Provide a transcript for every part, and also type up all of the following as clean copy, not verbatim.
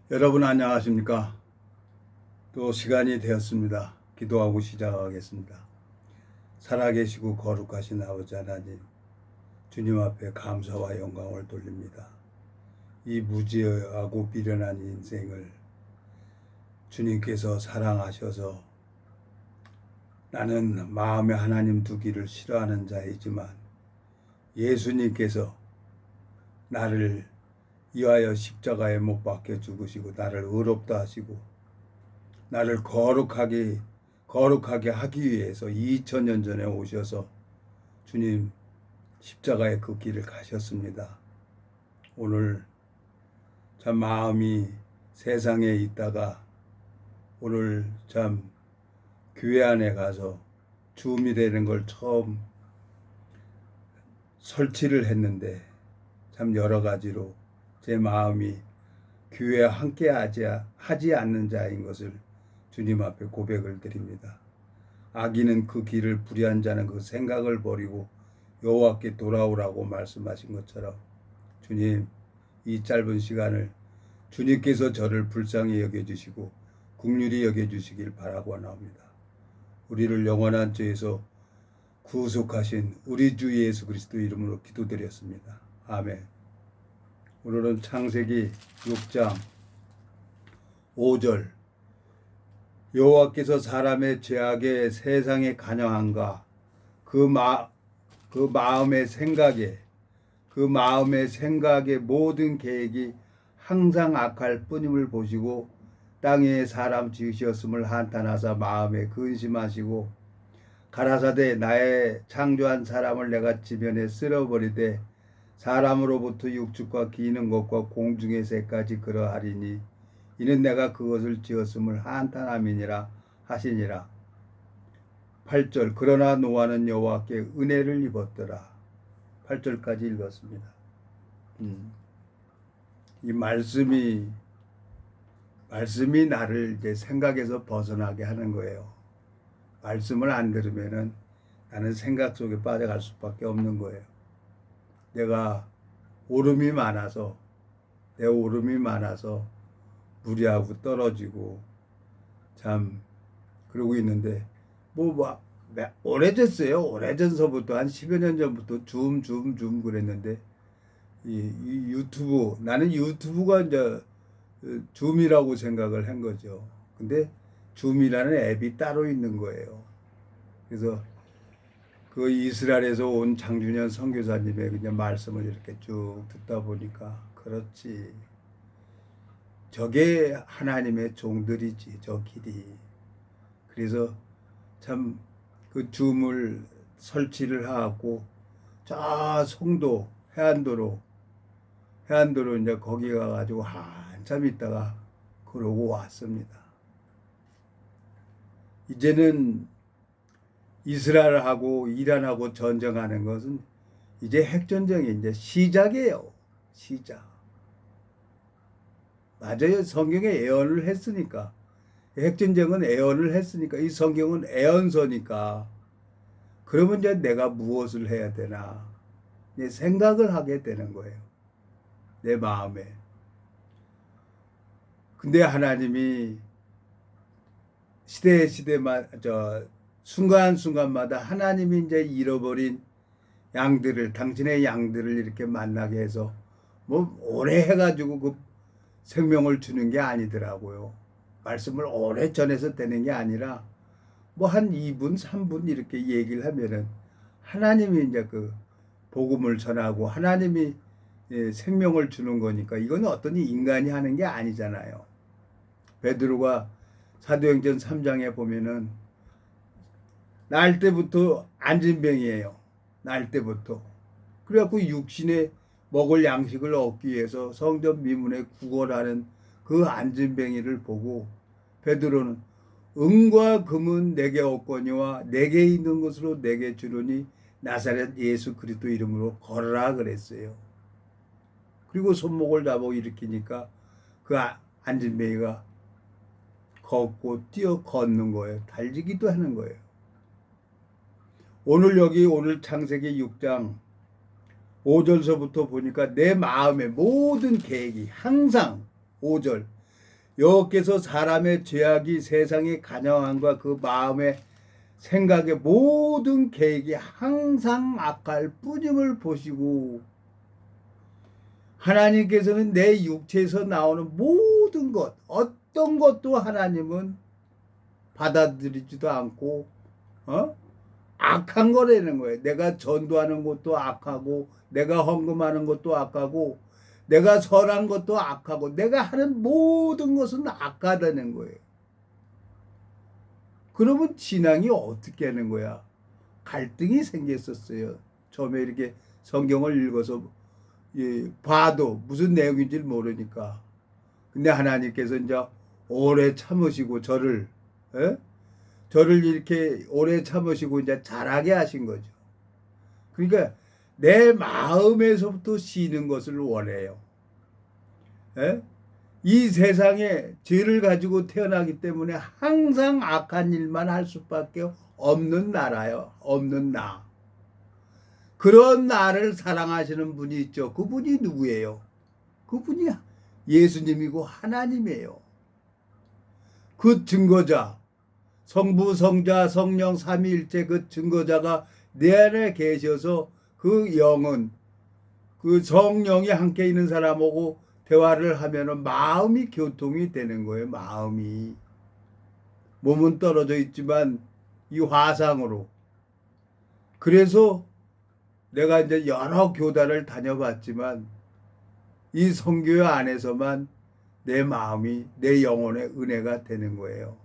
여러분 안녕하십니까? 또 시간이 되었습니다. 기도하고 시작하겠습니다. 살아계시고 거룩하신 아버지 하나님, 주님 앞에 감사와 영광을 돌립니다. 이 무지하고 비련한 인생을 주님께서 사랑하셔서 나는 마음에 하나님 두기를 싫어하는 자이지만 예수님께서 나를 위하여 십자가에 못 박혀 죽으시고 나를 의롭다 하시고 나를 거룩하게 하기 위해서 2000년 전에 오셔서 주님 십자가의 그 길을 가셨습니다. 오늘 참 마음이 세상에 있다가 오늘 참 교회 안에 가서 줌이라는 걸 처음 설치를 했는데 참 여러 가지로 제 마음이 교회와 함께 하지 않는 자인 것을 주님 앞에 고백을 드립니다. 악인은 그 길을 불의한 자는 그 생각을 버리고 여호와께 돌아오라고 말씀하신 것처럼 주님 이 짧은 시간을 주님께서 저를 불쌍히 여겨주시고 긍휼히 여겨주시길 바라고 나옵니다. 우리를 영원한 죄에서 구속하신 우리 주 예수 그리스도 이름으로 기도드렸습니다. 아멘. 오늘은 창세기 6장 5절 여호와께서 사람의 죄악에 세상에 관여한가 그 마음의 생각의 모든 계획이 항상 악할 뿐임을 보시고 땅에 사람 지으셨음을 한탄하사 마음에 근심하시고 가라사대 나의 창조한 사람을 내가 지면에 쓸어버리되 사람으로부터 육축과 기는 것과 공중의 새까지 그러하리니 이는 내가 그것을 지었음을 한탄함이니라 하시니라. 8절 그러나 노아는 여호와께 은혜를 입었더라. 8절까지 읽었습니다. 이 말씀이 나를 이제 생각에서 벗어나게 하는 거예요. 말씀을 안 들으면은 나는 생각 속에 빠져갈 수밖에 없는 거예요. 내가 오름이 많아서 무리하고 떨어지고 참 그러고 있는데 오래됐어요. 오래전서부터 한 10여 년 전부터 줌 그랬는데 이 유튜브 나는 유튜브가 이제 줌이라고 생각을 한 거죠. 근데 줌이라는 앱이 따로 있는 거예요. 그래서 그 이스라엘에서 온 장준현 선교사님의 그냥 말씀을 이렇게 쭉 듣다 보니까 그렇지. 저게 하나님의 종들이지, 저 길이. 그래서 참 그 줌을 설치를 하고 저 송도 해안도로 이제 거기 가가지고 한참 있다가 그러고 왔습니다. 이제는 이스라엘하고 이란하고 전쟁하는 것은 이제 핵전쟁이 이제 시작이에요. 시작. 맞아요. 성경에 예언을 했으니까. 핵전쟁은 예언을 했으니까. 이 성경은 예언서니까. 그러면 이제 내가 무엇을 해야 되나. 생각을 하게 되는 거예요. 내 마음에. 근데 하나님이 순간순간마다 하나님이 이제 잃어버린 당신의 양들을 이렇게 만나게 해서 오래 해가지고 그 생명을 주는 게 아니더라고요. 말씀을 오래 전해서 되는 게 아니라 한 2분, 3분 이렇게 얘기를 하면은 하나님이 이제 그 복음을 전하고 하나님이 생명을 주는 거니까 이건 어떤 인간이 하는 게 아니잖아요. 베드로가 사도행전 3장에 보면은 날 때부터 안진병이에요. 날 때부터. 그래갖고 육신에 먹을 양식을 얻기 위해서 성전 미문에 구걸하는 그 안진뱅이를 보고 베드로는 은과 금은 내게 없거니와 내게 있는 것으로 내게 주노니 나사렛 예수 그리스도 이름으로 걸어라 그랬어요. 그리고 손목을 잡아 일으키니까 그 안진뱅이가 걷고 뛰어 걷는 거예요. 달리기도 하는 거예요. 오늘 창세기 6장 5절서부터 보니까 내 마음의 모든 계획이 항상 5절 여호와께서 사람의 죄악이 세상의 간영함과 그 마음의 생각의 모든 계획이 항상 악할 뿐임을 보시고, 하나님께서는 내 육체에서 나오는 모든 것, 어떤 것도 하나님은 받아들이지도 않고 악한 거라는 거예요. 내가 전도하는 것도 악하고, 내가 헌금하는 것도 악하고, 내가 선한 것도 악하고, 내가 하는 모든 것은 악하다는 거예요. 그러면 신앙이 어떻게 하는 거야? 갈등이 생겼었어요. 처음에 이렇게 성경을 읽어서 봐도 무슨 내용인지 모르니까. 근데 하나님께서 이제 오래 참으시고 저를 이렇게 오래 참으시고 이제 자라게 하신 거죠. 그러니까 내 마음에서부터 쉬는 것을 원해요. 에? 이 세상에 죄를 가지고 태어나기 때문에 항상 악한 일만 할 수밖에 없는 나라요. 없는 나. 그런 나를 사랑하시는 분이 있죠. 그분이 누구예요? 그분이 예수님이고 하나님이에요. 그 증거자, 성부, 성자, 성령 삼위일체 그 증거자가 내 안에 계셔서 그 영은 그 성령이 함께 있는 사람하고 대화를 하면은 마음이 교통이 되는 거예요. 마음이. 몸은 떨어져 있지만 이 화상으로. 그래서 내가 이제 여러 교단을 다녀봤지만 이 선교 안에서만 내 마음이 내 영혼의 은혜가 되는 거예요.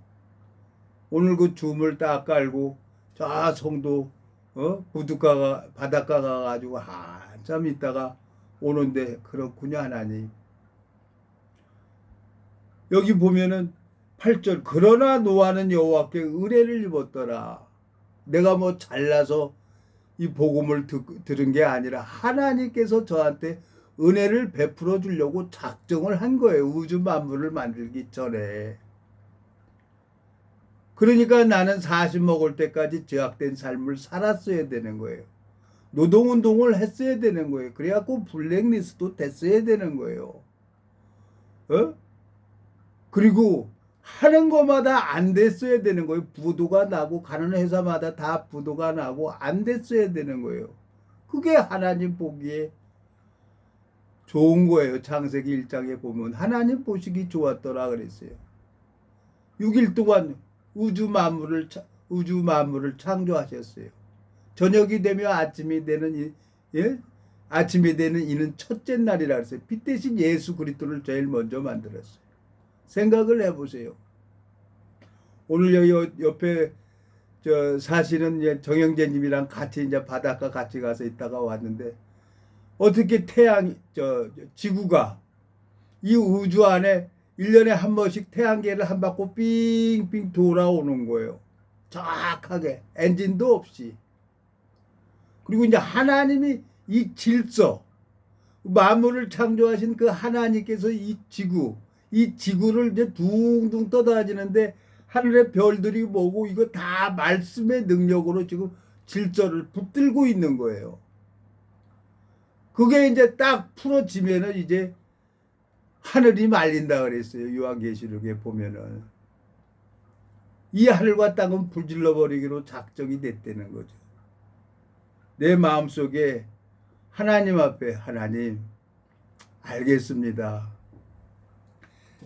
오늘 그 줌을 딱 깔고 저 성도 바닷가 가가지고 한참 있다가 오는데 그렇군요 하나님. 여기 보면은 8절 그러나 노아는 여호와께 은혜를 입었더라. 내가 뭐 잘나서 이 복음을 들은 게 아니라 하나님께서 저한테 은혜를 베풀어 주려고 작정을 한 거예요. 우주 만물을 만들기 전에. 그러니까 나는 40 먹을 때까지 죄악된 삶을 살았어야 되는 거예요. 노동운동을 했어야 되는 거예요. 그래갖고 블랙리스트도 됐어야 되는 거예요. 그리고 하는 것마다 안 됐어야 되는 거예요. 부도가 나고 가는 회사마다 다 부도가 나고 안 됐어야 되는 거예요. 그게 하나님 보기에 좋은 거예요. 창세기 1장에 보면 하나님 보시기 좋았더라 그랬어요. 6일 동안 우주 만물을 창조하셨어요. 저녁이 되며 아침이 되는 아침이 되는 이는 첫째 날이라 그랬어요. 빛 대신 예수 그리스도를 제일 먼저 만들었어요. 생각을 해보세요. 오늘 여기 옆에 사실은 정영재님이랑 같이 이제 바닷가 같이 가서 있다가 왔는데 어떻게 지구가 이 우주 안에 1년에 한 번씩 태양계를 한 바퀴 삥삥 돌아오는 거예요. 정확하게 엔진도 없이. 그리고 이제 하나님이 이 질서 만물을 창조하신 그 하나님께서 이 지구를 이제 둥둥 떠다니는데 하늘의 별들이 뭐고 이거 다 말씀의 능력으로 지금 질서를 붙들고 있는 거예요. 그게 이제 딱 풀어지면은 이제 하늘이 말린다 그랬어요. 요한계시록에 보면은. 이 하늘과 땅은 불질러 버리기로 작정이 됐다는 거죠. 내 마음속에 하나님 앞에 하나님 알겠습니다.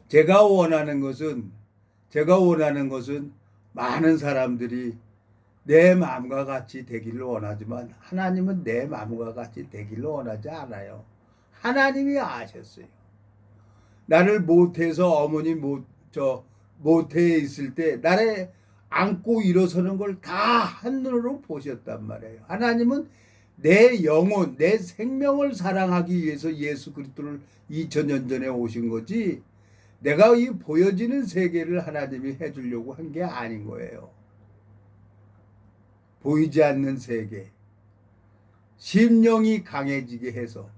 제가 원하는 것은 많은 사람들이 내 마음과 같이 되기를 원하지만 하나님은 내 마음과 같이 되기를 원하지 않아요. 하나님이 아셨어요. 나를 모태에서 어머니 모태에 있을 때 나를 안고 일어서는 걸 다 한눈으로 보셨단 말이에요. 하나님은 내 영혼, 내 생명을 사랑하기 위해서 예수 그리스도를 2000년 전에 오신 거지 내가 이 보여지는 세계를 하나님이 해주려고 한 게 아닌 거예요. 보이지 않는 세계, 심령이 강해지게 해서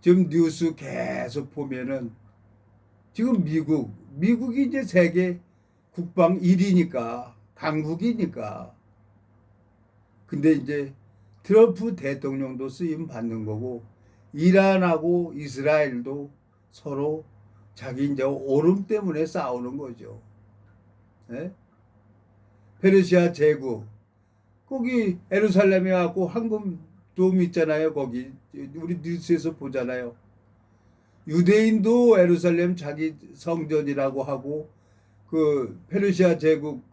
지금 뉴스 계속 보면은 지금 미국이 이제 세계 국방 1위니까 강국이니까 근데 이제 트럼프 대통령도 쓰임 받는 거고 이란하고 이스라엘도 서로 자기 이제 오름 때문에 싸우는 거죠. 예? 페르시아 제국 거기 예루살렘에 갖고 황금 돔 있잖아요. 거기 우리 뉴스에서 보잖아요. 유대인도 예루살렘 자기 성전이라고 하고 그 페르시아 제국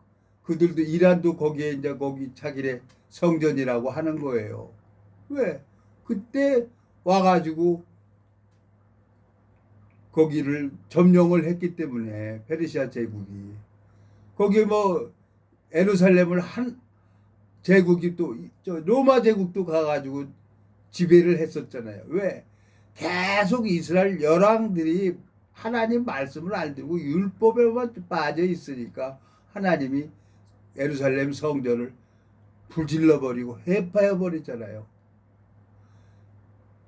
그들도 이란도 거기에 이제 거기 자기네 성전이라고 하는 거예요. 왜? 그때 와가지고 거기를 점령을 했기 때문에 페르시아 제국이 거기 뭐 예루살렘을 한 제국이 또 로마 제국도 가가지고 지배를 했었잖아요. 왜? 계속 이스라엘 열왕들이 하나님 말씀을 안 듣고 율법에만 빠져 있으니까 하나님이 예루살렘 성전을 불질러 버리고 해파해 버리잖아요.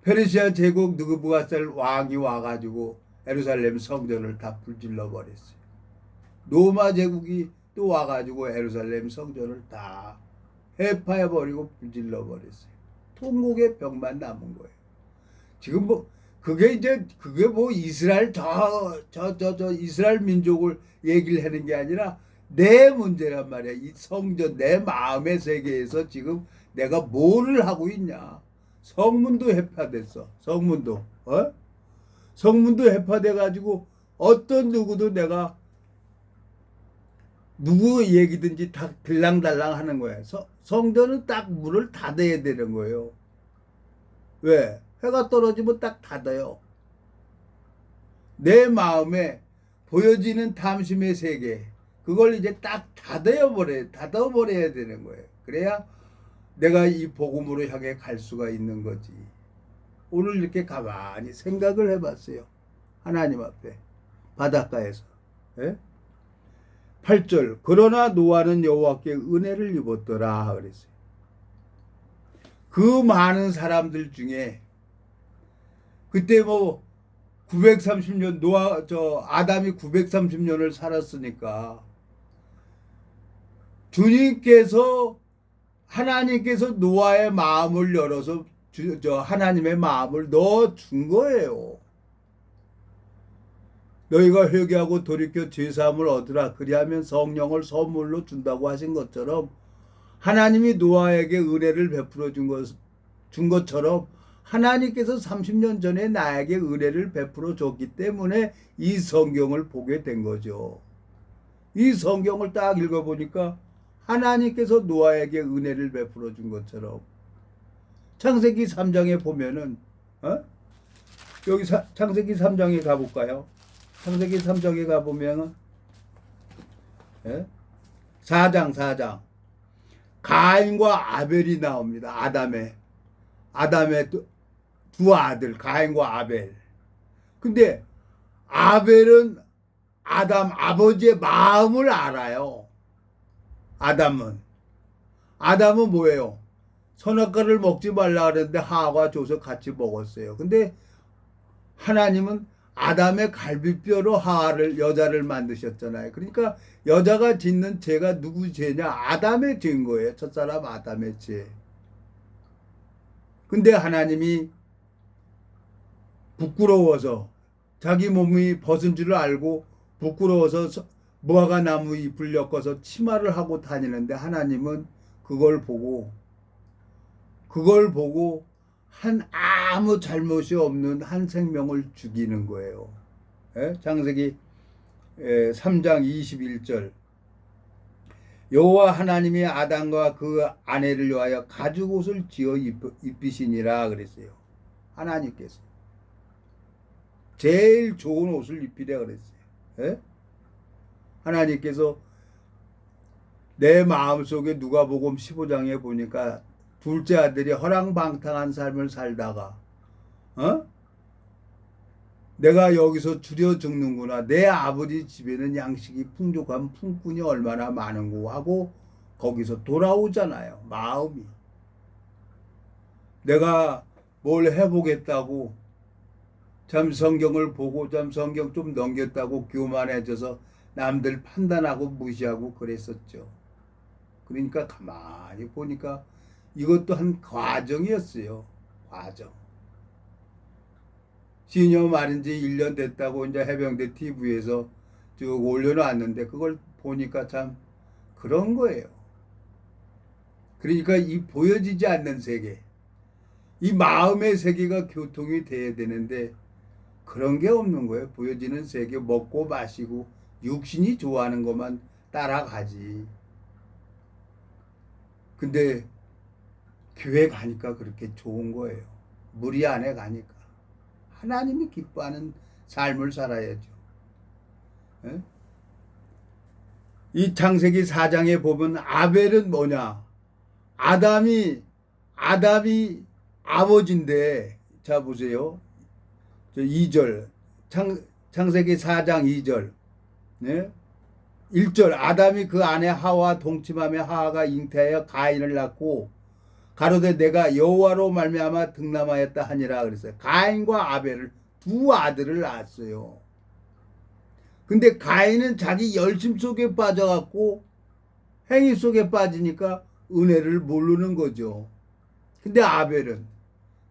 페르시아 제국 느부갓네살 왕이 와가지고 예루살렘 성전을 다 불질러 버렸어요. 로마 제국이 또 와가지고 예루살렘 성전을 다 해파해 버리고 불질러 버렸어요. 통곡의 병만 남은 거예요. 지금 뭐 그게 뭐 이스라엘 이스라엘 민족을 얘기를 하는 게 아니라 내 문제란 말이야. 이 성전 내 마음의 세계에서 지금 내가 뭐를 하고 있냐. 성문도 해파됐어. 성문도 성문도 해파돼 가지고 어떤 누구도 내가 누구 얘기든지 다 들랑달랑 하는 거야. 성전은 딱 문을 닫아야 되는 거예요. 왜? 해가 떨어지면 딱 닫아요. 내 마음에 보여지는 탐심의 세계, 그걸 이제 딱 닫아버려야 되는 거예요. 그래야 내가 이 복음으로 향해 갈 수가 있는 거지. 오늘 이렇게 가만히 생각을 해봤어요. 하나님 앞에, 바닷가에서. 예? 8절, 그러나 노아는 여호와께 은혜를 입었더라 그랬어요. 그 많은 사람들 중에 그때 뭐 930년 아담이 930년을 살았으니까 하나님께서 노아의 마음을 열어서 하나님의 마음을 넣어 준 거예요. 너희가 회개하고 돌이켜 죄사함을 얻으라. 그리하면 성령을 선물로 준다고 하신 것처럼 하나님이 노아에게 은혜를 베풀어 준 것처럼 하나님께서 30년 전에 나에게 은혜를 베풀어 줬기 때문에 이 성경을 보게 된 거죠. 이 성경을 딱 읽어보니까 하나님께서 노아에게 은혜를 베풀어 준 것처럼 창세기 3장에 보면은 여기 창세기 3장에 가볼까요? 창세기 3장에 가보면 4장 가인과 아벨이 나옵니다. 아담의 두 아들 가인과 아벨. 근데 아벨은 아담 아버지의 마음을 알아요. 아담은 뭐예요? 선악과를 먹지 말라 그랬는데 하와가 줘서 같이 먹었어요. 근데 하나님은 아담의 갈비뼈로 여자를 만드셨잖아요. 그러니까 여자가 짓는 죄가 누구 죄냐? 아담의 죄인 거예요. 첫사람 아담의 죄. 근데 하나님이 부끄러워서 자기 몸이 벗은 줄을 알고 부끄러워서 무화과 나무 잎을 엮어서 치마를 하고 다니는데 하나님은 그걸 보고 아무 잘못이 없는 한 생명을 죽이는 거예요. 창세기 3장 21절. 여호와 하나님이 아담과 그 아내를 위하여 가죽옷을 지어 입히시니라 그랬어요. 하나님께서 제일 좋은 옷을 입히라 그랬어요. 하나님께서 내 마음속에 누가복음 15장에 보니까 둘째 아들이 허랑방탕한 삶을 살다가 내가 여기서 줄여 죽는구나. 내 아버지 집에는 양식이 풍족한 품꾼이 얼마나 많은고 하고 거기서 돌아오잖아요. 마음이. 내가 뭘 해보겠다고 참 성경을 보고 참 성경 좀 넘겼다고 교만해져서 남들 판단하고 무시하고 그랬었죠. 그러니까 가만히 보니까 이것도 한 과정이었어요. 과정. 시녀 마른 지 1년 됐다고 이제 해병대 TV에서 쭉 올려놨는데 그걸 보니까 참 그런 거예요. 그러니까 이 보여지지 않는 세계, 이 마음의 세계가 교통이 돼야 되는데 그런 게 없는 거예요. 보여지는 세계 먹고 마시고 육신이 좋아하는 것만 따라가지. 근데 교회 가니까 그렇게 좋은 거예요. 무리 안에 가니까. 하나님이 기뻐하는 삶을 살아야죠. 예? 이 창세기 4장에 보면 아벨은 뭐냐? 아담이 아버지인데, 자 보세요. 저 2절. 창세기 4장 2절. 네? 1절. 아담이 그 아내 하와 동침하며 하와가 잉태하여 가인을 낳고 가로되 내가 여호와로 말미암아 득남하였다 하니라 그랬어요. 가인과 아벨을 두 아들을 낳았어요. 근데 가인은 자기 열심 속에 빠져갖고 행위 속에 빠지니까 은혜를 모르는 거죠. 근데 아벨은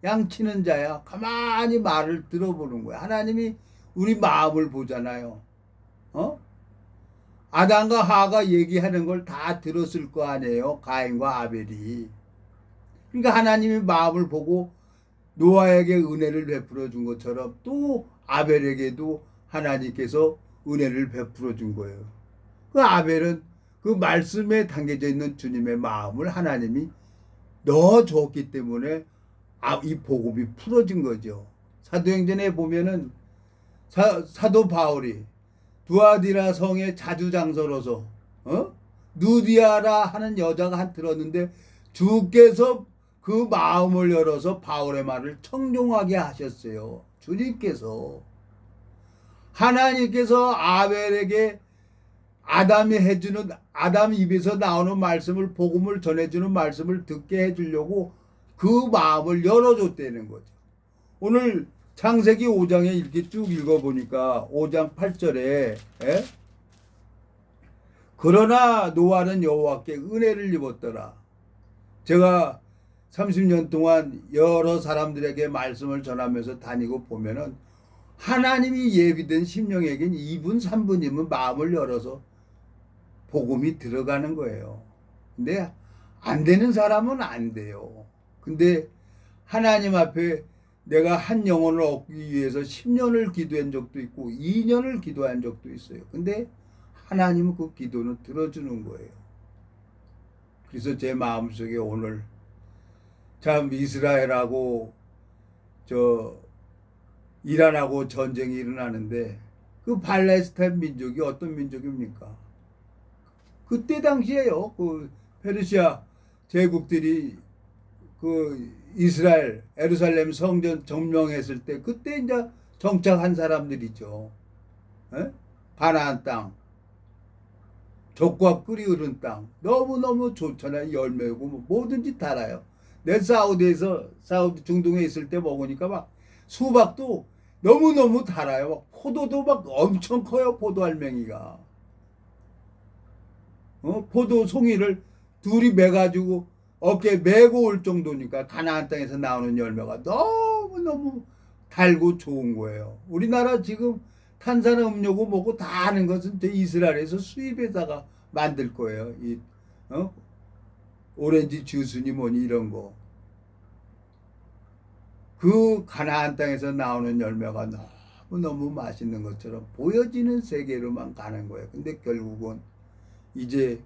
양치는 자야. 가만히 말을 들어보는 거야. 하나님이 우리 마음을 보잖아요. 아담과 하와가 얘기하는 걸 다 들었을 거 아니에요. 가인과 아벨이. 그러니까 하나님이 마음을 보고 노아에게 은혜를 베풀어 준 것처럼 또 아벨에게도 하나님께서 은혜를 베풀어 준 거예요. 그 아벨은 그 말씀에 담겨져 있는 주님의 마음을 하나님이 넣어줬기 때문에 이 복음이 풀어진 거죠. 사도행전에 보면은 사도 바울이 두아디라 성의 자주장서로서 누디아라 하는 여자가 한 들었는데 주께서 그 마음을 열어서 바울의 말을 청종하게 하셨어요. 주님께서. 하나님께서 아벨에게 아담 입에서 나오는 말씀을, 복음을 전해주는 말씀을 듣게 해주려고 그 마음을 열어줬다는 거죠. 오늘 창세기 5장에 이렇게 쭉 읽어보니까 5장 8절에 그러나 노아는 여호와께 은혜를 입었더라. 제가 30년 동안 여러 사람들에게 말씀을 전하면서 다니고 보면은 하나님이 예비된 심령에겐 2분 3분이면 마음을 열어서 복음이 들어가는 거예요. 근데 안 되는 사람은 안 돼요. 근데 하나님 앞에 내가 한 영혼을 얻기 위해서 10년을 기도한 적도 있고 2년을 기도한 적도 있어요. 근데 하나님은 그 기도는 들어주는 거예요. 그래서 제 마음속에 오늘 참 이스라엘하고 이란하고 전쟁이 일어나는데 그 팔레스타인 민족이 어떤 민족입니까? 그때 당시에요. 그 페르시아 제국들이 그 이스라엘 예루살렘 성전 점령했을 때 그때 이제 정착한 사람들이죠. 가나안 땅, 족과 꿀이 흐른 땅, 너무너무 좋잖아요. 열매고 뭐 뭐든지 달아요. 내 사우디 중동에 있을 때 먹으니까 막 수박도 너무너무 달아요. 막 포도도 막 엄청 커요. 포도 알맹이가. 포도 송이를 둘이 매가지고 어깨에 메고 올 정도니까 가나안 땅에서 나오는 열매가 너무너무 달고 좋은 거예요. 우리나라 지금 탄산음료고 뭐고 다 하는 것은 이스라엘에서 수입에다가 만들 거예요. 오렌지 주스니 뭐니 이런 거. 그 가나안 땅에서 나오는 열매가 너무너무 맛있는 것처럼 보여지는 세계로만 가는 거예요. 근데 결국은 이제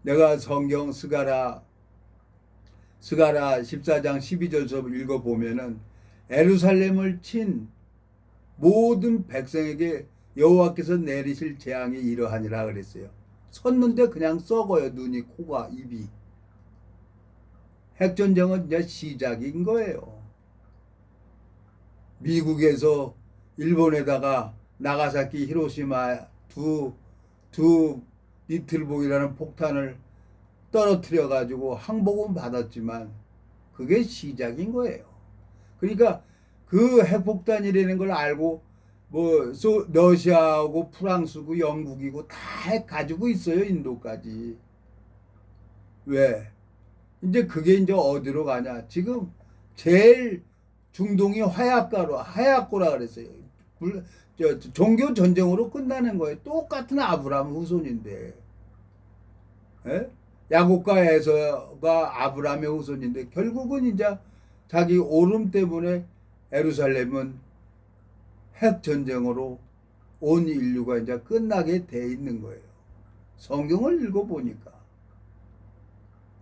내가 성경 스가랴 14장 12절서 읽어보면은 예루살렘을 친 모든 백성에게 여호와께서 내리실 재앙이 이러하니라 그랬어요. 섰는데 그냥 썩어요. 눈이, 코가, 입이. 핵전쟁은 이제 시작인 거예요. 미국에서 일본에다가 나가사키, 히로시마 두 니틀복이라는 폭탄을 떨어뜨려 가지고 항복은 받았지만 그게 시작인 거예요. 그러니까 그 핵폭탄이라는 걸 알고 뭐 러시아하고 프랑스고 영국이고 다 가지고 있어요. 인도까지. 왜? 이제 그게 이제 어디로 가냐? 지금 제일 중동이 하얗고라 그랬어요. 종교 전쟁으로 끝나는 거예요. 똑같은 아브라함 후손인데, 예? 야곱과 에서가 아브라함의 후손인데 결국은 이제 자기 오름 때문에 예루살렘은 핵 전쟁으로 온 인류가 이제 끝나게 돼 있는 거예요. 성경을 읽어보니까.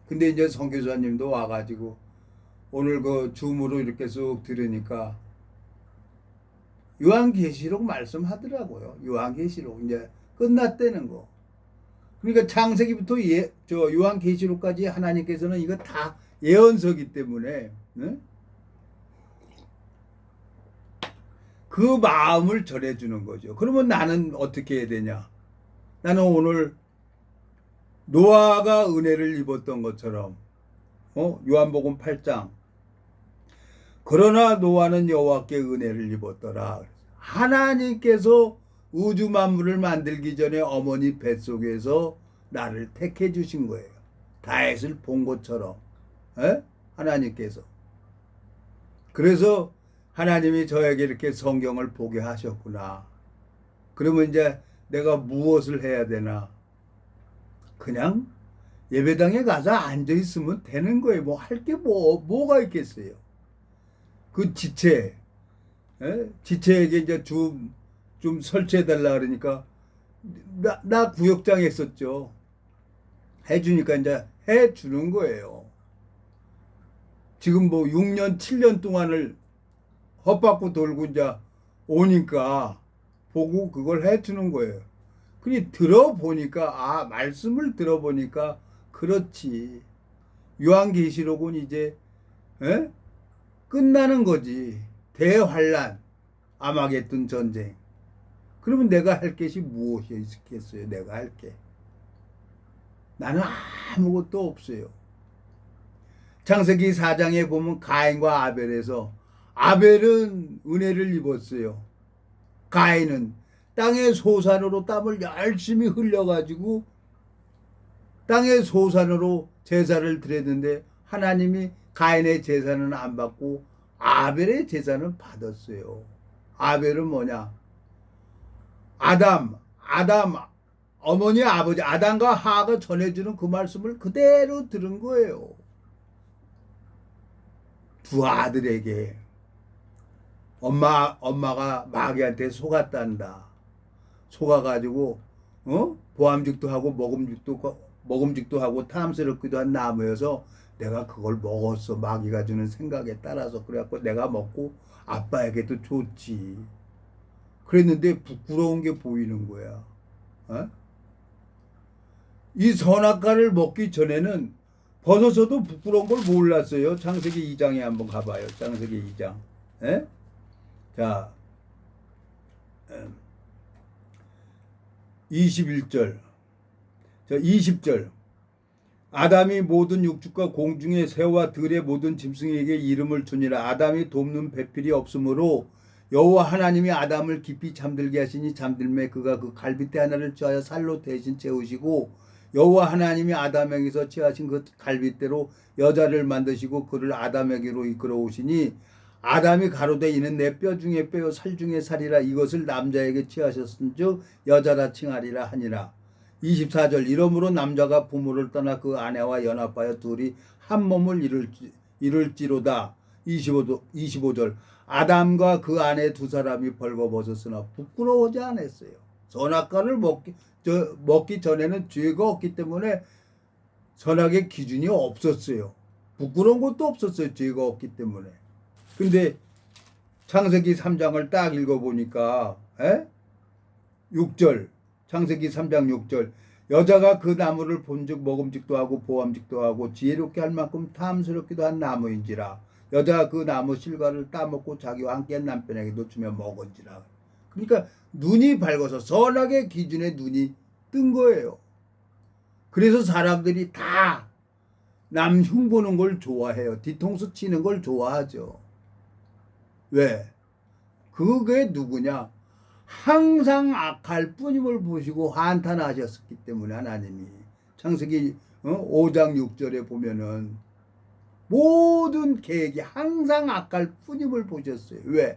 근데 이제 선교사님도 와가지고 오늘 그 줌으로 이렇게 쑥 들으니까 요한계시록 말씀하더라고요. 요한계시록 이제 끝났다는 거. 그러니까 창세기부터 요한계시록까지 하나님께서는 이거 다 예언서기 때문에, 네? 그 마음을 전해주는 거죠. 그러면 나는 어떻게 해야 되냐? 나는 오늘 노아가 은혜를 입었던 것처럼, 요한복음 8장. 그러나 노아는 여호와께 은혜를 입었더라. 하나님께서 우주 만물을 만들기 전에 어머니 뱃속에서 나를 택해 주신 거예요. 다윗을 본 것처럼. 에? 하나님께서. 그래서 하나님이 저에게 이렇게 성경을 보게 하셨구나. 그러면 이제 내가 무엇을 해야 되나? 그냥 예배당에 가서 앉아 있으면 되는 거예요. 뭐 할 게 뭐가 있겠어요. 그 지체에게 이제 좀 설치해 달라 그러니까 나 구역장에 있었죠. 해주니까 이제 해 주는 거예요. 지금 뭐 6년 7년 동안을 헛바꾸 돌고 이제 오니까 보고 그걸 해 주는 거예요. 그니 들어보니까 말씀을 들어보니까 그렇지. 요한계시록은 이제 끝나는 거지. 대환란, 아마겟돈 전쟁. 그러면 내가 할 것이 무엇이 있겠어요? 내가 할 게. 나는 아무것도 없어요. 창세기 4장에 보면 가인과 아벨에서 아벨은 은혜를 입었어요. 가인은 땅의 소산으로 땀을 열심히 흘려가지고 땅의 소산으로 제사를 드렸는데 하나님이 가인의 제사는 안 받고 아벨의 제사는 받았어요. 아벨은 뭐냐? 아담, 어머니 아버지 아담과 하가 전해주는 그 말씀을 그대로 들은 거예요. 두 아들에게 엄마가 마귀한테 속았단다. 속아가지고 보암직도 하고 먹음직도 하고 탐스럽기도 한 나무여서 내가 그걸 먹었어. 마귀가 주는 생각에 따라서. 그래갖고 내가 먹고 아빠에게도 줬지. 그랬는데 부끄러운 게 보이는 거야. 이 선악과를 먹기 전에는 벗어서도 부끄러운 걸 몰랐어요. 창세기 2장에 한번 가봐요. 창세기 2장. 자, 21절. 자, 20절. 아담이 모든 육축과 공중의 새와 들의 모든 짐승에게 이름을 주니라. 아담이 돕는 배필이 없으므로 여호와 하나님이 아담을 깊이 잠들게 하시니 잠들매 그가 그 갈빗대 하나를 취하여 살로 대신 채우시고 여호와 하나님이 아담에게서 취하신 그 갈빗대로 여자를 만드시고 그를 아담에게로 이끌어 오시니 아담이 가로되 이는 내 뼈 중에 뼈요 살 중에 살이라. 이것을 남자에게 취하셨은즉 여자라 칭하리라 하니라. 24절. 이러므로 남자가 부모를 떠나 그 아내와 연합하여 둘이 한 몸을 이룰지로다. 25절. 아담과 그 아내 두 사람이 벌거벗었으나 부끄러워하지 않았어요. 선악과를 먹기 전에는 죄가 없기 때문에 선악의 기준이 없었어요. 부끄러운 것도 없었어요. 죄가 없기 때문에. 근데 창세기 3장을 딱 읽어보니까 6절. 창세기 3장 6절. 여자가 그 나무를 본즉 먹음직도 하고 보암직도 하고 지혜롭게 할 만큼 탐스럽기도 한 나무인지라. 여자가 그 나무 실과를 따먹고 자기와 함께한 남편에게도 주며 먹은지라. 그러니까 눈이 밝아서 선악의 기준에 눈이 뜬 거예요. 그래서 사람들이 다 남 흉보는 걸 좋아해요. 뒤통수 치는 걸 좋아하죠. 왜? 그게 누구냐? 항상 악할 뿐임을 보시고 한탄하셨기 때문에 하나님이 창세기 5장 6절에 보면은 모든 계획이 항상 악할 뿐임을 보셨어요. 왜?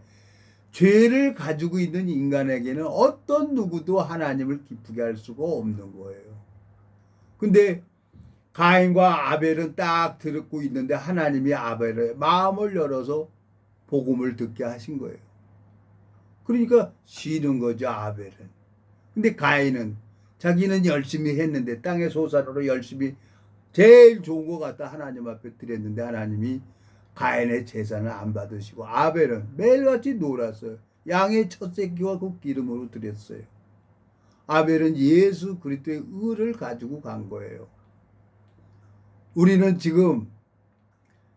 죄를 가지고 있는 인간에게는 어떤 누구도 하나님을 기쁘게 할 수가 없는 거예요. 근데 가인과 아벨은 딱 듣고 있는데 하나님이 아벨의 마음을 열어서 복음을 듣게 하신 거예요. 그러니까 쉬는 거죠, 아벨은. 근데 가인은 자기는 열심히 했는데 땅의 소산으로 열심히 제일 좋은 것 같다 하나님 앞에 드렸는데 하나님이 가인의 제사는 안 받으시고 아벨은 매일같이 놀았어요. 양의 첫 새끼와 그 기름으로 드렸어요. 아벨은 예수 그리스도의 의를 가지고 간 거예요. 우리는 지금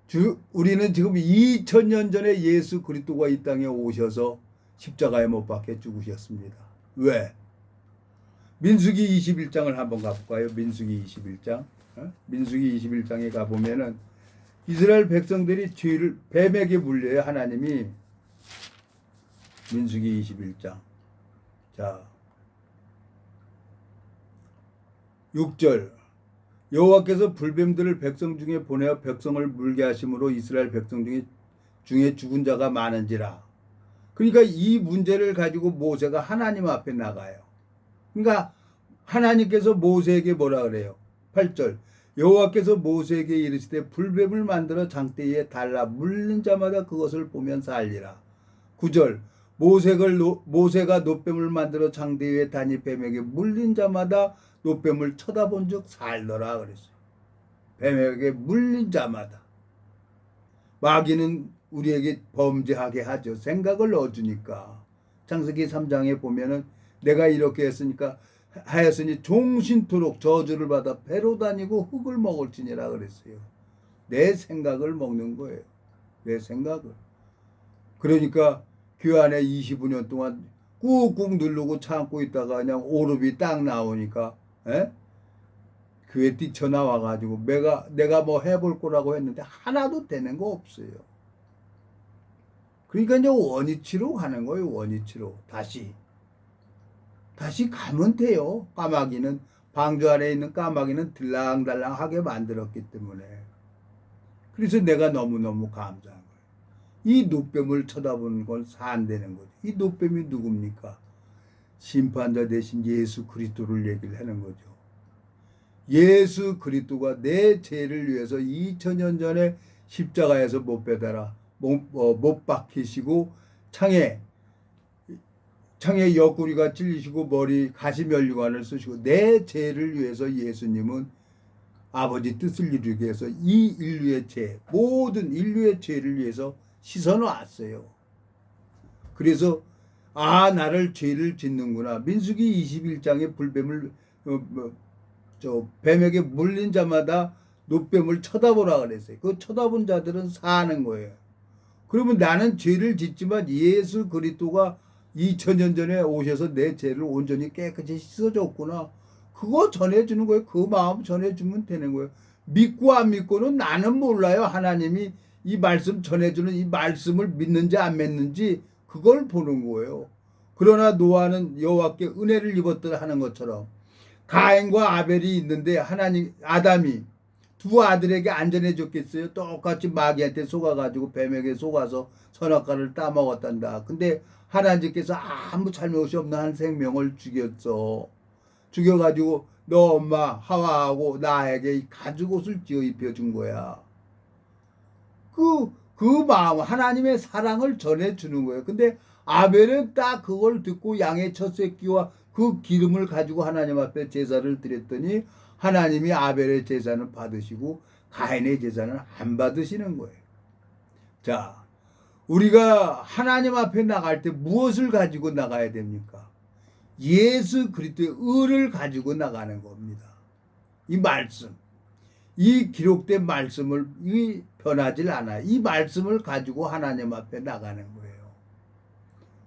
2000년 전에 예수 그리스도가 이 땅에 오셔서 십자가에 못 박혀 죽으셨습니다. 왜? 민수기 21장을 한번 가볼까요? 민수기 21장. 민수기 21장에 가보면은 이스라엘 백성들이 죄를 뱀에게 물려요. 하나님이. 민수기 21장. 자, 6절. 여호와께서 불뱀들을 백성 중에 보내어 백성을 물게 하심으로 이스라엘 백성 중에 죽은 자가 많은지라. 그러니까 이 문제를 가지고 모세가 하나님 앞에 나가요. 그러니까 하나님께서 모세에게 뭐라 그래요? 8절. 여호와께서 모세에게 이르시되 불뱀을 만들어 장대에 달라 물린 자마다 그것을 보면 살리라. 9절. 모세가 놋뱀을 만들어 장대 위에 다니 뱀에게 물린 자마다 놋뱀을 쳐다본 즉 살더라 그랬어요. 뱀에게 물린 자마다. 마귀는 우리에게 범죄하게 하죠. 생각을 넣어주니까. 창세기 3장에 보면은 내가 이렇게 하였으니 종신토록 저주를 받아 배로 다니고 흙을 먹을지니라 그랬어요. 내 생각을 먹는 거예요. 내 생각을. 그러니까 교회 안에 25년 동안 꾹꾹 누르고 참고 있다가 그냥 오름이 딱 나오니까 교회 뛰쳐나와가지고 내가 뭐 해볼 거라고 했는데 하나도 되는 거 없어요. 그러니까 이제 원위치로 가는 거예요. 원위치로. 다시 가면 돼요. 까마귀는 방주 안에 있는 까마귀는 들랑달랑하게 만들었기 때문에. 그래서 내가 너무너무 감사한 거예요. 이 놋뱀을 쳐다보는 건 산다는 거죠. 이 놋뱀이 누굽니까? 심판자 대신 예수 그리스도를 얘기를 하는 거죠. 예수 그리스도가 내 죄를 위해서 2000년 전에 십자가에서 못 박히시고 창에 옆구리가 찔리시고 머리 가시면류관을 쓰시고 내 죄를 위해서 예수님은 아버지 뜻을 이루기 위해서 이 인류의 죄, 모든 인류의 죄를 위해서 씻어놓았어요. 그래서 나를 죄를 짓는구나. 민수기 21장에 불뱀을 뱀에게 물린 자마다 놋뱀을 쳐다보라 그랬어요. 그 쳐다본 자들은 사는 거예요. 그러면 나는 죄를 짓지만 예수 그리스도가 2000년 전에 오셔서 내 죄를 온전히 깨끗이 씻어줬구나. 그거 전해주는 거예요. 그 마음 전해주면 되는 거예요. 믿고 안 믿고는 나는 몰라요. 하나님이 이 말씀 전해주는 이 말씀을 믿는지 안 믿는지 그걸 보는 거예요. 그러나 노아는 여호와께 은혜를 입었다 하는 것처럼 가인과 아벨이 있는데 아담이 두 아들에게 안전해 줬겠어요? 똑같이 마귀한테 속아가지고 뱀에게 속아서 선악과를 따먹었단다. 근데 하나님께서 아무 잘못이 없는 한 생명을 죽여가지고 너 엄마 하와하고 나에게 가죽옷을 지어 입혀준 거야. 그 마음 하나님의 사랑을 전해주는 거예요. 근데 아벨은 딱 그걸 듣고 양의 첫 새끼와 그 기름을 가지고 하나님 앞에 제사를 드렸더니 하나님이 아벨의 제사는 받으시고 가인의 제사는 안 받으시는 거예요. 자, 우리가 하나님 앞에 나갈 때 무엇을 가지고 나가야 됩니까? 예수 그리스도의 의를 가지고 나가는 겁니다. 이 말씀, 이 기록된 말씀을 변하질 않아요. 이 말씀을 가지고 하나님 앞에 나가는 거예요.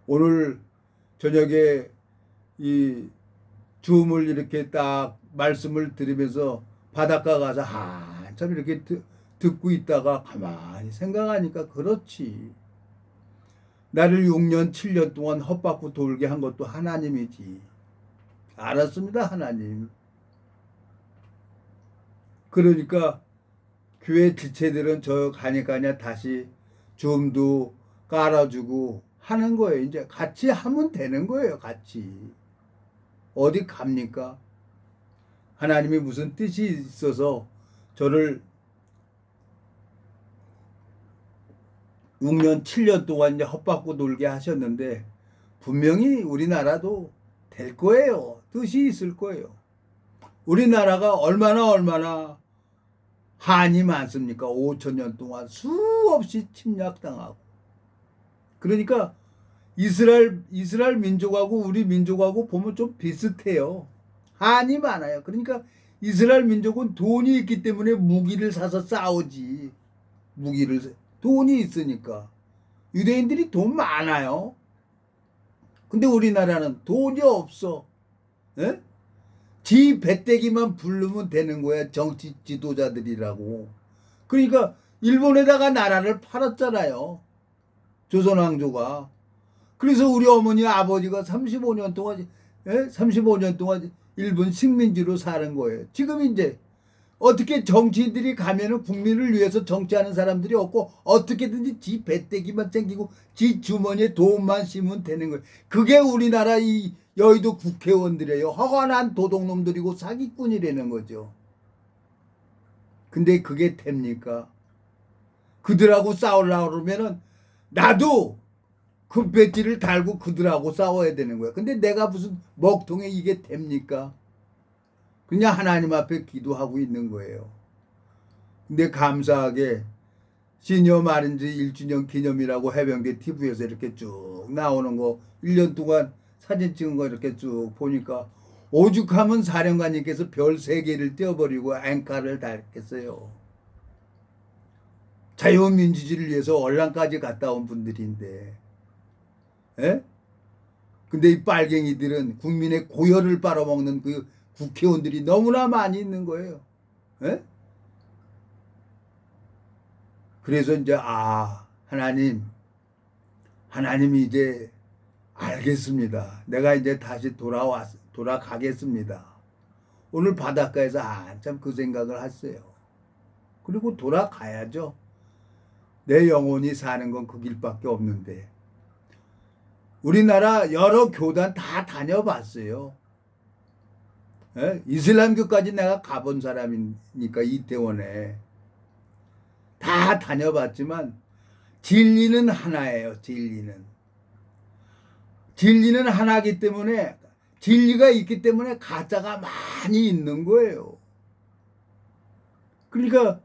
오늘 저녁에 이 줌을 이렇게 딱 말씀을 들으면서 바닷가 가서 한참 이렇게 듣고 있다가 가만히 생각하니까 그렇지. 나를 6년 7년 동안 헛바꾸 돌게 한 것도 하나님이지. 알았습니다. 하나님. 그러니까 교회 지체들은 저 가니까 다시 줌도 깔아주고 하는 거예요. 이제 같이 하면 되는 거예요. 같이. 어디 갑니까? 하나님이 무슨 뜻이 있어서 저를 6년, 7년 동안 이제 헛바고 놀게 하셨는데 분명히 우리나라도 될 거예요. 뜻이 있을 거예요. 우리나라가 얼마나 한이 많습니까? 5천 년 동안 수없이 침략당하고. 그러니까 이스라엘 민족하고 우리 민족하고 보면 좀 비슷해요. 한이 많아요. 그러니까 이스라엘 민족은 돈이 있기 때문에 무기를 사서 싸우지. 돈이 있으니까. 유대인들이 돈 많아요. 근데 우리나라는 돈이 없어. 에? 지 배때기만 부르면 되는 거야. 정치 지도자들이라고. 그러니까 일본에다가 나라를 팔았잖아요. 조선왕조가. 그래서 우리 어머니 아버지가 35년 동안 35년 동안 일본 식민지로 사는 거예요. 지금 이제 어떻게 정치인들이 가면은 국민을 위해서 정치하는 사람들이 없고 어떻게든지 지 배때기만 챙기고 지 주머니에 돈만 씌우면 되는 거예요. 그게 우리나라 이 여의도 국회의원들이에요. 허관한 도둑놈들이고 사기꾼이라는 거죠. 근데 그게 됩니까? 그들하고 싸우려고 그러면은 나도 그 배지를 달고 그들하고 싸워야 되는 거야. 근데 내가 무슨 먹통에 이게 됩니까? 그냥 하나님 앞에 기도하고 있는 거예요. 근데 감사하게 시니어 마린즈 1주년 기념이라고 해병대 TV에서 이렇게 쭉 나오는 거 1년 동안 사진 찍은 거 이렇게 쭉 보니까 오죽하면 사령관님께서 별 3개를 떼어버리고 앵카를 달겠어요. 자유민주주의를 위해서 얼랑까지 갔다 온 분들인데. 에? 근데 이 빨갱이들은 국민의 고열을 빨아먹는 그 국회의원들이 너무나 많이 있는 거예요. 에? 그래서 이제 하나님이 이제 알겠습니다. 내가 이제 다시 돌아가겠습니다. 오늘 바닷가에서 한참 그 생각을 했어요. 그리고 돌아가야죠. 내 영혼이 사는 건 그 길밖에 없는데. 우리나라 여러 교단 다 다녀봤어요. 에? 이슬람교까지 내가 가본 사람이니까 이태원에. 다 다녀봤지만 진리는 하나예요. 진리는 하나이기 때문에 진리가 있기 때문에 가짜가 많이 있는 거예요. 그러니까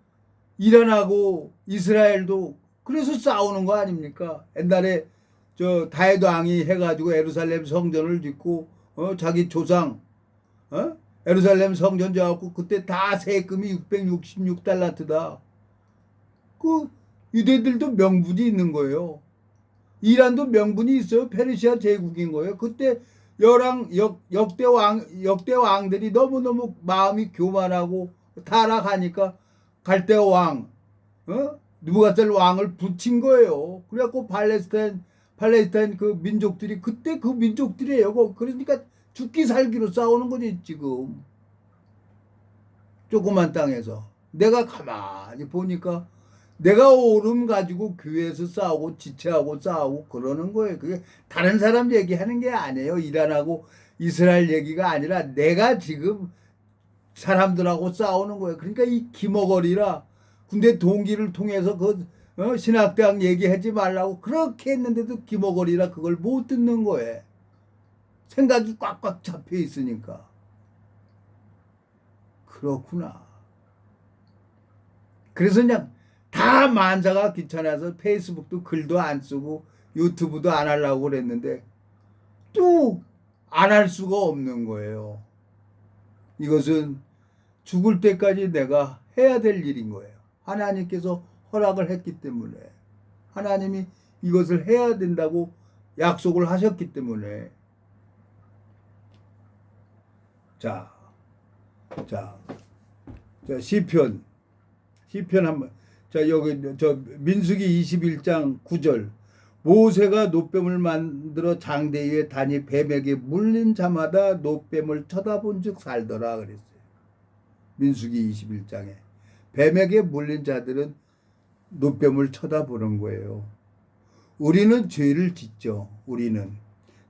이란하고 이스라엘도 그래서 싸우는 거 아닙니까? 옛날에 저 다윗 왕이 해가지고 예루살렘 성전을 짓고 자기 조상 예루살렘 성전 지어갖고 그때 다 세금이 666달란트다. 그 유대들도 명분이 있는 거예요. 이란도 명분이 있어요. 페르시아 제국인 거예요. 그때 역대 왕들이 너무너무 마음이 교만하고 타락하니까 갈대 왕 느부갓네살 왕을 붙인 거예요. 그래갖고 팔레스타인 그 민족들이 그때 그 민족들이에요. 그러니까 죽기 살기로 싸우는 거지 지금. 조그만 땅에서. 내가 가만히 보니까 내가 오름 가지고 교회에서 싸우고 지체하고 싸우고 그러는 거예요. 그게 다른 사람 얘기하는 게 아니에요. 이란하고 이스라엘 얘기가 아니라 내가 지금 사람들하고 싸우는 거예요. 그러니까 이 기머거리라 군대 동기를 통해서 그 신학대학 얘기하지 말라고 그렇게 했는데도 기머거리라 그걸 못 듣는 거예요. 생각이 꽉꽉 잡혀 있으니까. 그렇구나. 그래서 그냥 다 만사가 귀찮아서 페이스북도 글도 안 쓰고 유튜브도 안 하려고 그랬는데 또 안 할 수가 없는 거예요. 이것은 죽을 때까지 내가 해야 될 일인 거예요. 하나님께서 허락을 했기 때문에 하나님이 이것을 해야 된다고 약속을 하셨기 때문에 자 시편 한번 여기 민수기 21장 9절 모세가 놋뱀을 만들어 장대 위에 다니 뱀에게 물린 자마다 놋뱀을 쳐다본 즉 살더라 그랬어요. 민수기 21장에 뱀에게 물린 자들은 노뱀을 쳐다보는 거예요. 우리는 죄를 짓죠. 우리는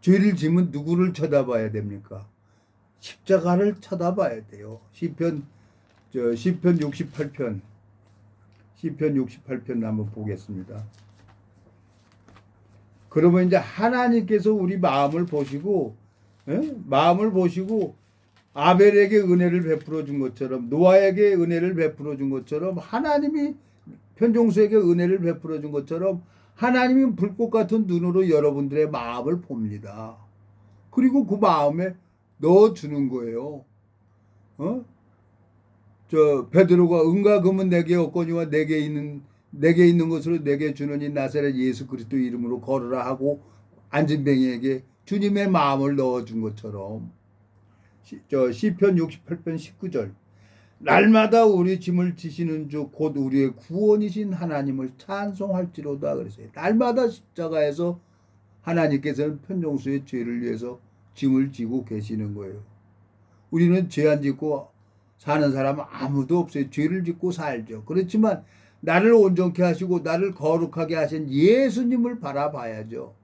죄를 지면 누구를 쳐다봐야 됩니까? 십자가를 쳐다봐야 돼요. 시편 68편 시편 68편 한번 보겠습니다. 그러면 이제 하나님께서 우리 마음을 보시고 마음을 보시고 아벨에게 은혜를 베풀어 준 것처럼 노아에게 은혜를 베풀어 준 것처럼 하나님이 편종수에게 은혜를 베풀어 준 것처럼 하나님이 불꽃 같은 눈으로 여러분들의 마음을 봅니다. 그리고 그 마음에 넣어주는 거예요. 베드로가 은과 금은 내게 없거니와 내게 있는 것으로 내게 주느니 나사렛 예수 그리스도 이름으로 걸으라 하고 안진뱅이에게 주님의 마음을 넣어준 것처럼 시편 68편 19절 날마다 우리 짐을 지시는 주 곧 우리의 구원이신 하나님을 찬송할지로다 그랬어요. 날마다 십자가에서 하나님께서는 편종수의 죄를 위해서 짐을 지고 계시는 거예요. 우리는 죄 안 짓고 사는 사람은 아무도 없어요. 죄를 짓고 살죠. 그렇지만 나를 온전케 하시고 나를 거룩하게 하신 예수님을 바라봐야죠.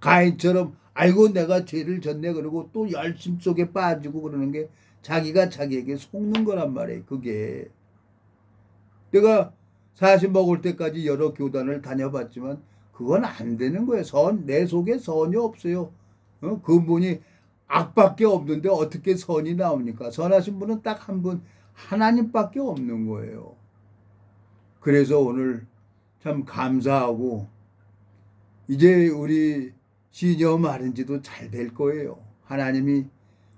가인처럼 아이고 내가 죄를 졌네 그러고 또 열심 속에 빠지고 그러는 게 자기가 자기에게 속는 거란 말이에요. 그게 내가 40 먹을 때까지 여러 교단을 다녀봤지만 그건 안 되는 거예요. 내 속에 선이 없어요. 그분이 악밖에 없는데 어떻게 선이 나옵니까? 선하신 분은 딱 한 분 하나님밖에 없는 거예요. 그래서 오늘 참 감사하고 이제 우리 시녀 말인지도 잘 될 거예요. 하나님이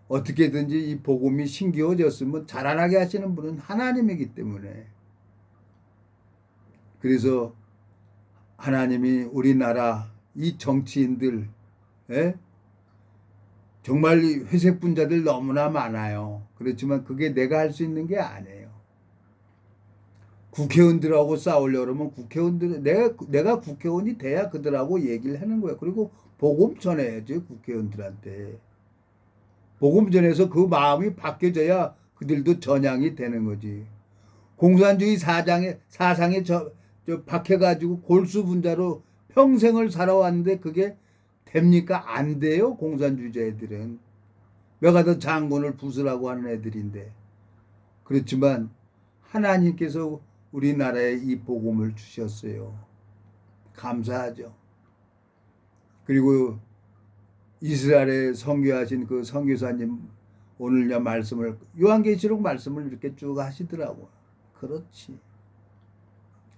어떻게든지 이 복음이 신기해졌으면 자라나게 하시는 분은 하나님이기 때문에 그래서 하나님이 우리나라 이 정치인들 정말 회색 분자들 너무나 많아요. 그렇지만 그게 내가 할 수 있는 게 아니에요. 국회의원들하고 싸우려고 그러면 국회의원들 내가 국회의원이 돼야 그들하고 얘기를 하는 거예요. 그리고 복음 전해야죠. 국회의원들한테. 복음 전해서 그 마음이 바뀌어져야 그들도 전향이 되는 거지. 공산주의 사상에 박혀가지고 골수분자로 평생을 살아왔는데 그게 됩니까? 안 돼요. 공산주의자들은. 메가더 장군을 부수라고 하는 애들인데. 그렇지만 하나님께서 우리나라에 이 복음을 주셨어요. 감사하죠. 그리고 이스라엘에 선교하신 그 선교사님 오늘 말씀을 요한계시록 말씀을 이렇게 쭉 하시더라고요. 그렇지.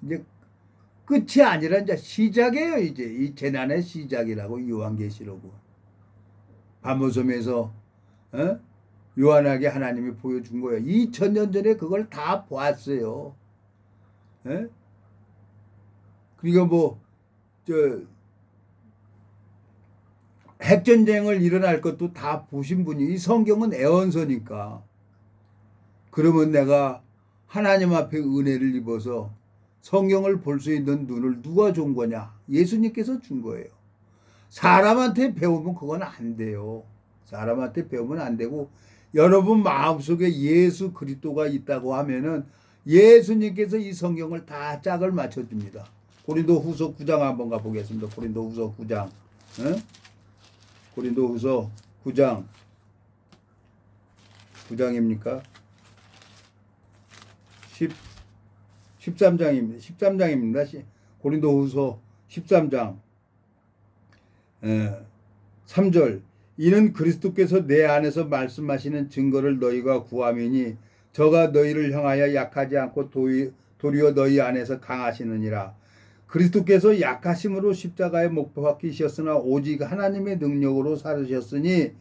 이제 끝이 아니라 이제 시작이에요. 이제 이 재난의 시작이라고 요한계시록은. 반모섬에서 요한에게 하나님이 보여준 거예요. 2000년 전에 그걸 다 보았어요. 그러니까 핵전쟁을 일어날 것도 다 보신 분이 이 성경은 애언서니까. 그러면 내가 하나님 앞에 은혜를 입어서 성경을 볼 수 있는 눈을 누가 준 거냐? 예수님께서 준 거예요. 사람한테 배우면 그건 안 돼요. 사람한테 배우면 안 되고 여러분 마음속에 예수 그리스도가 있다고 하면은 예수님께서 이 성경을 다 짝을 맞춰줍니다. 고린도후서 9장 한번 가보겠습니다. 고린도후서 9장. 고린도후서 9장. 9장입니까? 13장입니다. 13장입니다. 고린도후서 13장 3절 이는 그리스도께서 내 안에서 말씀하시는 증거를 너희가 구함이니 저가 너희를 향하여 약하지 않고 도리어 너희 안에서 강하시느니라. 그리스도께서 약하심으로 십자가에 못 박히셨으나 오직 하나님의 능력으로 살으셨으니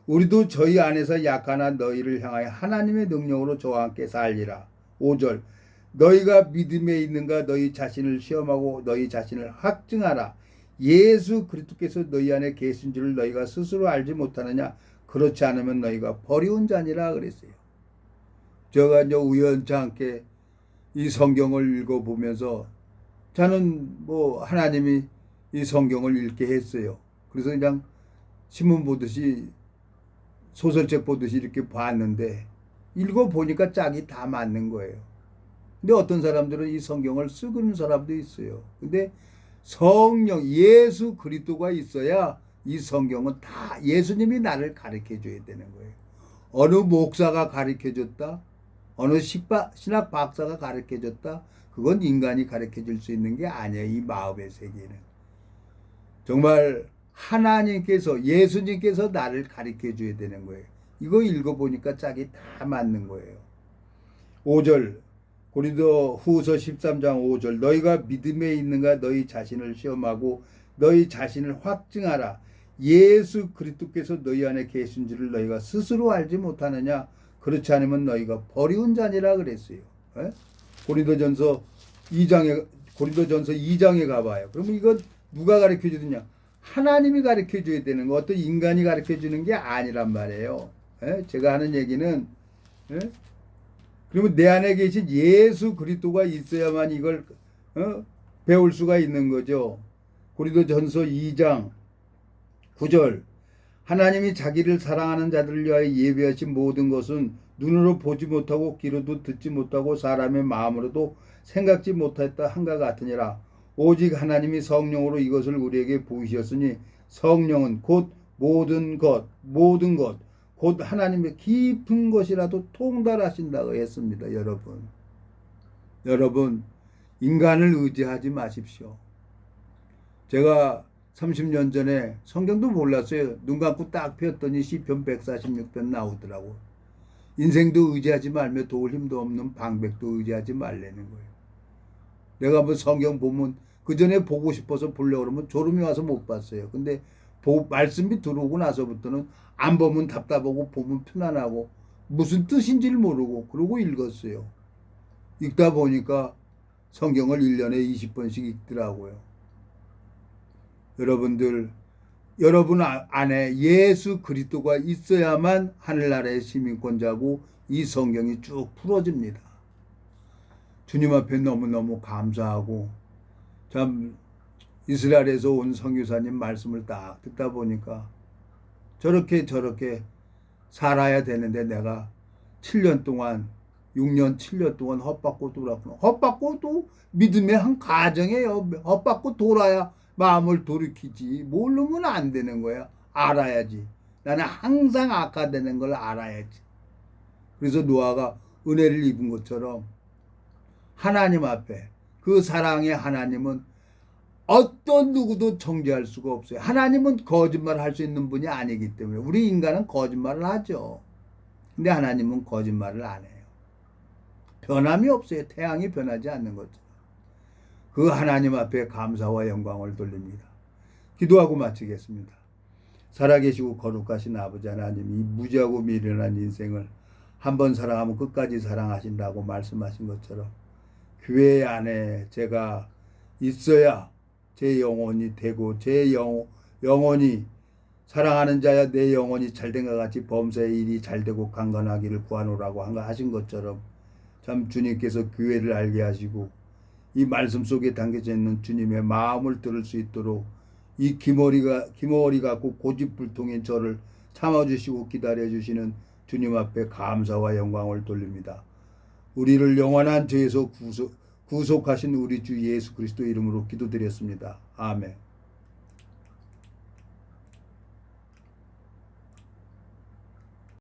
우리도 저희 안에서 약하나 너희를 향하여 하나님의 능력으로 저와 함께 살리라. 5절 너희가 믿음에 있는가 너희 자신을 시험하고 너희 자신을 확증하라. 예수 그리스도께서 너희 안에 계신 줄을 너희가 스스로 알지 못하느냐. 그렇지 않으면 너희가 버리운 자니라 그랬어요. 제가 이제 우연치 않게 이 성경을 읽어보면서 저는 하나님이 이 성경을 읽게 했어요. 그래서 그냥 신문 보듯이 소설책 보듯이 이렇게 봤는데 읽어보니까 짝이 다 맞는 거예요. 근데 어떤 사람들은 이 성경을 쓰는 사람도 있어요. 근데 성령 예수 그리스도가 있어야 이 성경은 다 예수님이 나를 가르쳐 줘야 되는 거예요. 어느 목사가 가르쳐 줬다, 어느 신학 박사가 가르쳐 줬다, 그건 인간이 가르쳐 줄 수 있는 게 아니에요. 이 마음의 세계는 정말 하나님께서, 예수님께서 나를 가르쳐 줘야 되는 거예요. 이거 읽어보니까 짝이 다 맞는 거예요. 5절 고린도 후서 13장 5절 너희가 믿음에 있는가 너희 자신을 시험하고 너희 자신을 확증하라. 예수 그리스도께서 너희 안에 계신 줄을 너희가 스스로 알지 못하느냐. 그렇지 않으면 너희가 버리운 자니라 그랬어요. 에? 고린도전서 2장에 가봐요. 그러면 이건 누가 가르쳐 주느냐? 하나님이 가르쳐 줘야 되는 거, 어떤 인간이 가르쳐 주는 게 아니란 말이에요. 에? 제가 하는 얘기는 그러면 내 안에 계신 예수 그리스도가 있어야만 이걸 배울 수가 있는 거죠. 고린도전서 2장 9절 하나님이 자기를 사랑하는 자들을 위하여 예비하신 모든 것은 눈으로 보지 못하고 귀로도 듣지 못하고 사람의 마음으로도 생각지 못했다 한가 같으니라. 오직 하나님이 성령으로 이것을 우리에게 보이셨으니 성령은 곧 모든 것 곧 하나님의 깊은 것이라도 통달하신다고 했습니다. 여러분 인간을 의지하지 마십시오. 제가 30년 전에 성경도 몰랐어요. 눈 감고 딱 폈더니 시편 146편 나오더라고. 인생도 의지하지 말며 도울 힘도 없는 방백도 의지하지 말라는 거예요. 내가 뭐 성경 보면 그 전에 보고 싶어서 보려고 그러면 졸음이 와서 못 봤어요. 근데 말씀이 들어오고 나서부터는 안 보면 답답하고 보면 편안하고 무슨 뜻인지를 모르고 그러고 읽었어요. 읽다 보니까 성경을 1년에 20번씩 읽더라고요. 여러분 안에 예수 그리스도가 있어야만 하늘나라의 시민권자고 이 성경이 쭉 풀어집니다. 주님 앞에 너무너무 감사하고 참 이스라엘에서 온 선교사님 말씀을 딱 듣다 보니까 저렇게 살아야 되는데 내가 7년 동안 6년 7년 동안 헛받고 돌았구나. 헛받고 또 믿음의 한 과정이에요. 헛받고 돌아야 마음을 돌이키지. 모르면 안 되는 거야. 알아야지. 나는 항상 악화되는 걸 알아야지. 그래서 노아가 은혜를 입은 것처럼 하나님 앞에 그 사랑의 하나님은 어떤 누구도 정죄할 수가 없어요. 하나님은 거짓말을 할 수 있는 분이 아니기 때문에 우리 인간은 거짓말을 하죠. 근데 하나님은 거짓말을 안 해요. 변함이 없어요. 태양이 변하지 않는 것처럼. 그 하나님 앞에 감사와 영광을 돌립니다. 기도하고 마치겠습니다. 살아계시고 거룩하신 아버지 하나님, 이 무지하고 미련한 인생을 한번 사랑하면 끝까지 사랑하신다고 말씀하신 것처럼 교회 안에 제가 있어야 제 영혼이 되고 제 영혼이 사랑하는 자야 내 영혼이 잘된 것 같이 범사의 일이 잘되고 강건하기를 구하노라고 하신 것처럼 참 주님께서 교회를 알게 하시고 이 말씀 속에 담겨져 있는 주님의 마음을 들을 수 있도록 이 기머리 같고 고집불통인 저를 참아주시고 기다려주시는 주님 앞에 감사와 영광을 돌립니다. 우리를 영원한 죄에서 구속하신 우리 주 예수 그리스도 이름으로 기도드렸습니다. 아멘.